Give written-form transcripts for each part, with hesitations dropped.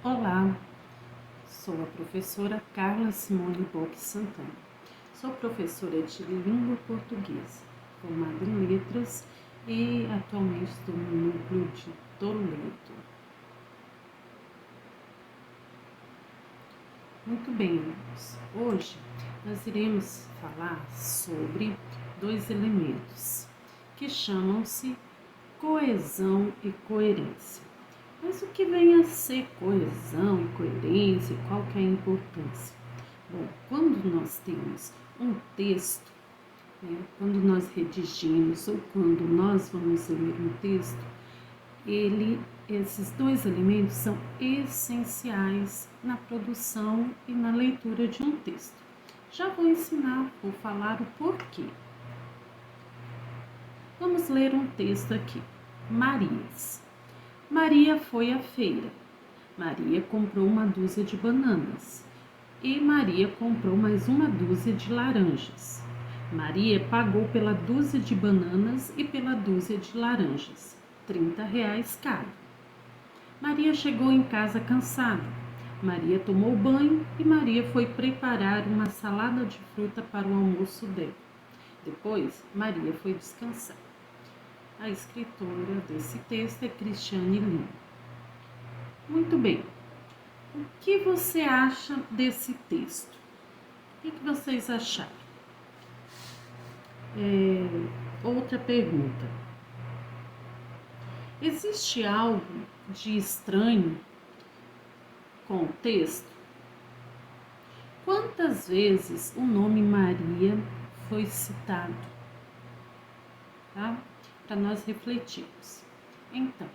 Olá, sou a professora Carla Simone Bock Santana. Sou professora de língua portuguesa, formada em letras e atualmente estou no núcleo de Toledo. Muito bem, alunos. Hoje nós iremos falar sobre dois elementos que chamam-se coesão e coerência. Mas o que vem a ser coesão e coerência? Qual que é a importância? Bom, quando nós temos um texto, quando nós redigimos ou quando nós vamos ler um texto, esses dois elementos são essenciais na produção e na leitura de um texto. Já vou falar o porquê. Vamos ler um texto aqui. Maria foi à feira. Maria comprou uma dúzia de bananas e Maria comprou mais uma dúzia de laranjas. Maria pagou pela dúzia de bananas e pela dúzia de laranjas, R$ 30 cada. Maria chegou em casa cansada. Maria tomou banho e Maria foi preparar uma salada de fruta para o almoço dela. Depois, Maria foi descansar. A escritora desse texto é Cristiane Lima. Muito bem. O que você acha desse texto? O que vocês acharam? Outra pergunta. Existe algo de estranho com o texto? Quantas vezes o nome Maria foi citado? Tá? Para nós refletirmos. Então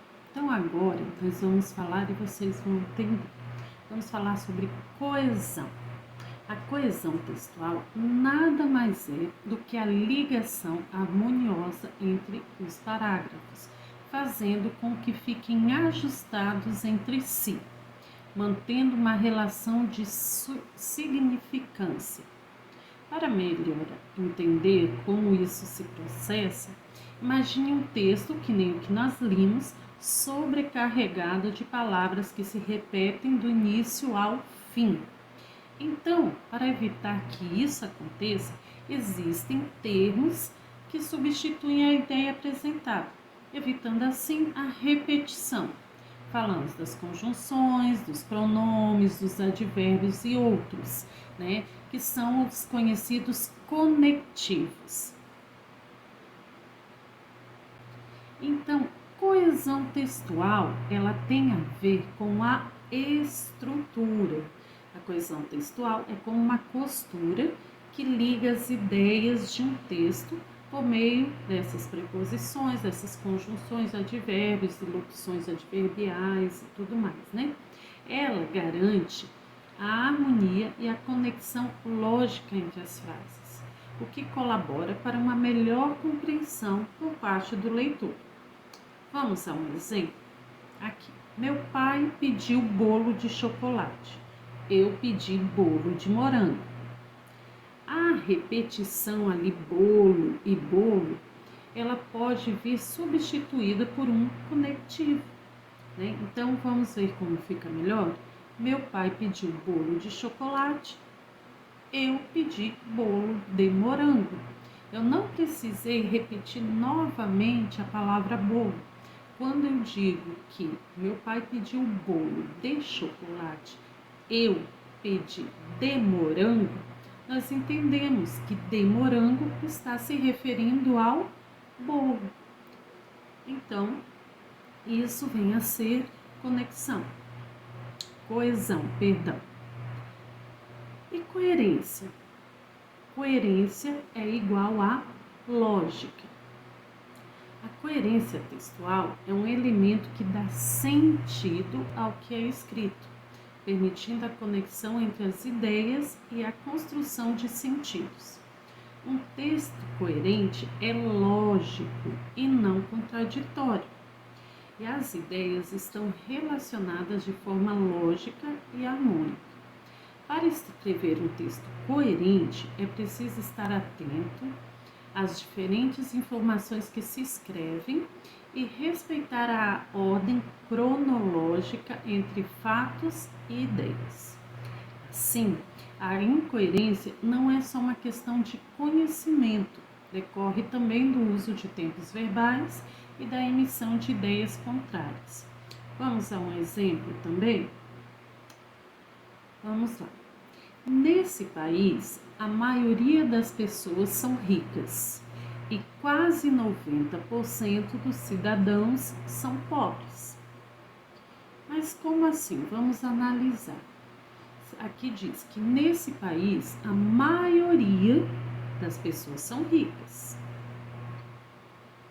agora nós vamos falar e vocês vão entender. Vamos falar sobre coesão. A coesão textual nada mais é do que a ligação harmoniosa entre os parágrafos, fazendo com que fiquem ajustados entre si, mantendo uma relação de significância. Para melhor entender como isso se processa, imagine um texto que nem o que nós limos, sobrecarregado de palavras que se repetem do início ao fim. Então, para evitar que isso aconteça, existem termos que substituem a ideia apresentada, evitando assim a repetição. Falamos das conjunções, dos pronomes, dos advérbios e outros, que são os conhecidos conectivos. Então, coesão textual, ela tem a ver com a estrutura. A coesão textual é como uma costura que liga as ideias de um texto por meio dessas preposições, dessas conjunções, advérbios, locuções adverbiais e tudo mais, Ela garante a harmonia e a conexão lógica entre as frases, o que colabora para uma melhor compreensão por parte do leitor. Vamos a um exemplo? Aqui. Meu pai pediu bolo de chocolate. Eu pedi bolo de morango. A repetição ali, bolo e bolo, ela pode vir substituída por um conectivo, Então, vamos ver como fica melhor? Meu pai pediu bolo de chocolate. Eu pedi bolo de morango. Eu não precisei repetir novamente a palavra bolo. Quando eu digo que meu pai pediu bolo de chocolate, eu pedi de morango, nós entendemos que de morango está se referindo ao bolo. Então, isso vem a ser coesão. E coerência? Coerência é igual a lógica. A coerência textual é um elemento que dá sentido ao que é escrito, permitindo a conexão entre as ideias e a construção de sentidos. Um texto coerente é lógico e não contraditório, e as ideias estão relacionadas de forma lógica e harmônica. Para escrever um texto coerente, é preciso estar atento às diferentes informações que se escrevem e respeitar a ordem cronológica entre fatos e ideias. Sim, a incoerência não é só uma questão de conhecimento, decorre também do uso de tempos verbais e da emissão de ideias contrárias. Vamos a um exemplo também? Vamos lá. Nesse país, a maioria das pessoas são ricas e quase 90% dos cidadãos são pobres. Mas como assim? Vamos analisar. Aqui diz que nesse país a maioria das pessoas são ricas.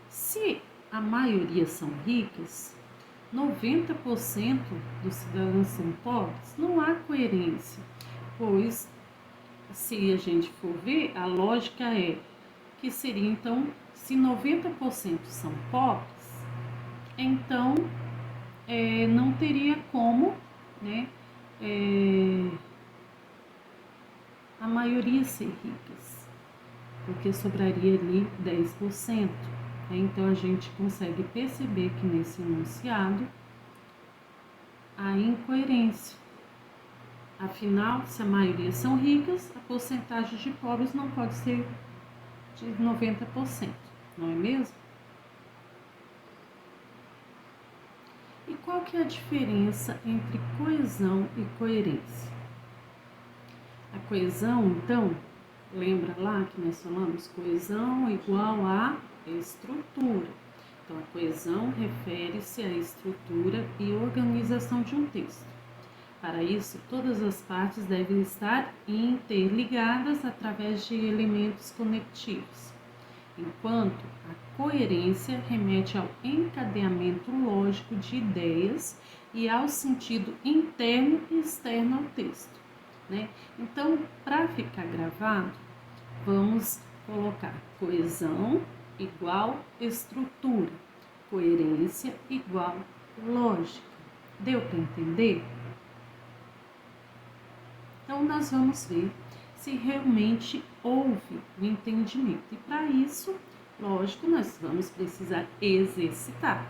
Se a maioria são ricas, 90% dos cidadãos são pobres, não há coerência, pois se a gente for ver, a lógica é que seria então, se 90% são pobres, então não teria como, né, a maioria ser ricas, porque sobraria ali 10%. Então a gente consegue perceber que nesse enunciado há incoerência. Afinal, se a maioria são ricas, a porcentagem de pobres não pode ser de 90%, não é mesmo? E qual que é a diferença entre coesão e coerência? A coesão, então, lembra lá que nós falamos coesão igual a estrutura. Então, a coesão refere-se à estrutura e organização de um texto. Para isso, todas as partes devem estar interligadas através de elementos conectivos, enquanto a coerência remete ao encadeamento lógico de ideias e ao sentido interno e externo ao texto, né? Então, para ficar gravado, vamos colocar coesão igual estrutura, coerência igual lógica. Deu para entender? Então, nós vamos ver se realmente houve o entendimento. E para isso, lógico, nós vamos precisar exercitar,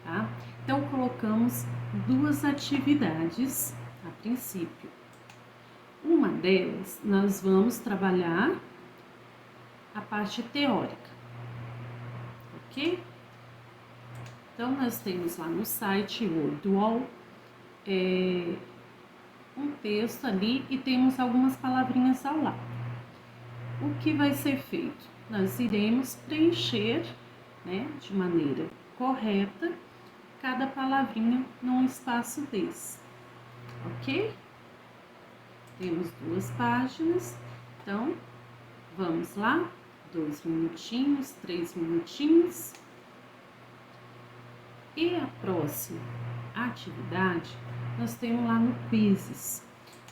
tá? Então, colocamos duas atividades a princípio. Uma delas, nós vamos trabalhar a parte teórica, ok? Então, nós temos lá no site Wordwall um texto ali e temos algumas palavrinhas ao lado. O que vai ser feito? Nós iremos preencher, né, de maneira correta cada palavrinha num espaço desse, ok? Temos 2 páginas, então vamos lá, 2 minutinhos, 3 minutinhos. E a próxima atividade nós temos lá no Quizzes.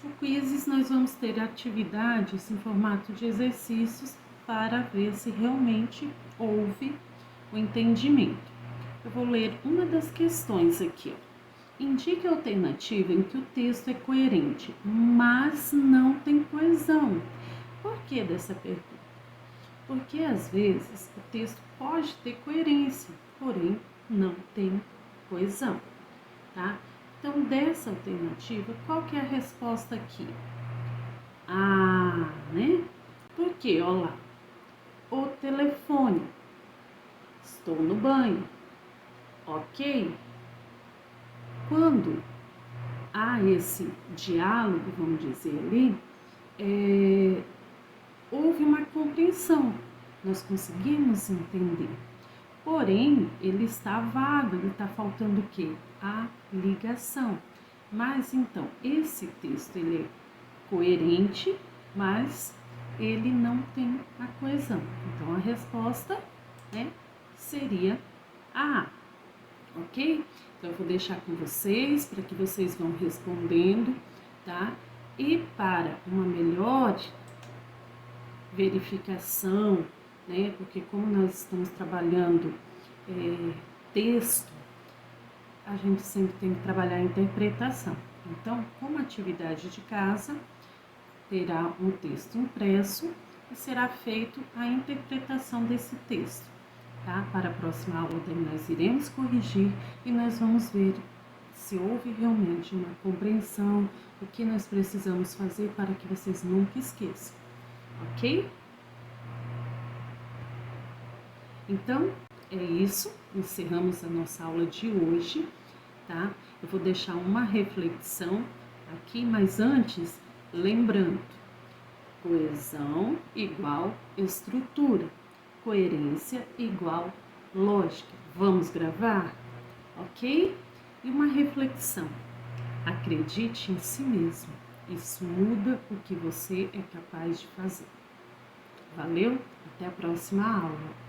No Quizzes nós vamos ter atividades em formato de exercícios para ver se realmente houve o entendimento. Eu vou ler uma das questões aqui, ó. Indique a alternativa em que o texto é coerente, mas não tem coesão. Por que dessa pergunta? Porque às vezes o texto pode ter coerência, porém não tem coesão, tá? Então, dessa alternativa, qual que é a resposta aqui? Né? Por quê? Olha lá. O telefone. Estou no banho. Ok? Quando há esse diálogo, vamos dizer ali, houve uma compreensão. Nós conseguimos entender. Porém, ele está vago, ele está faltando o quê? A ligação. Mas, então, esse texto, ele é coerente, mas ele não tem a coesão. Então, a resposta, né, seria a A, ok? Então, eu vou deixar com vocês, para que vocês vão respondendo, tá? E para uma melhor verificação, né? Porque como nós estamos trabalhando texto, a gente sempre tem que trabalhar a interpretação. Então, como atividade de casa, terá um texto impresso e será feito a interpretação desse texto. tá? Para a próxima aula nós iremos corrigir e nós vamos ver se houve realmente uma compreensão, o que nós precisamos fazer para que vocês nunca esqueçam, ok? Então, é isso, encerramos a nossa aula de hoje, tá? Eu vou deixar uma reflexão aqui, mas antes, lembrando, coesão igual estrutura, coerência igual lógica. Vamos gravar? Ok? E uma reflexão, acredite em si mesmo, isso muda o que você é capaz de fazer. Valeu? Até a próxima aula.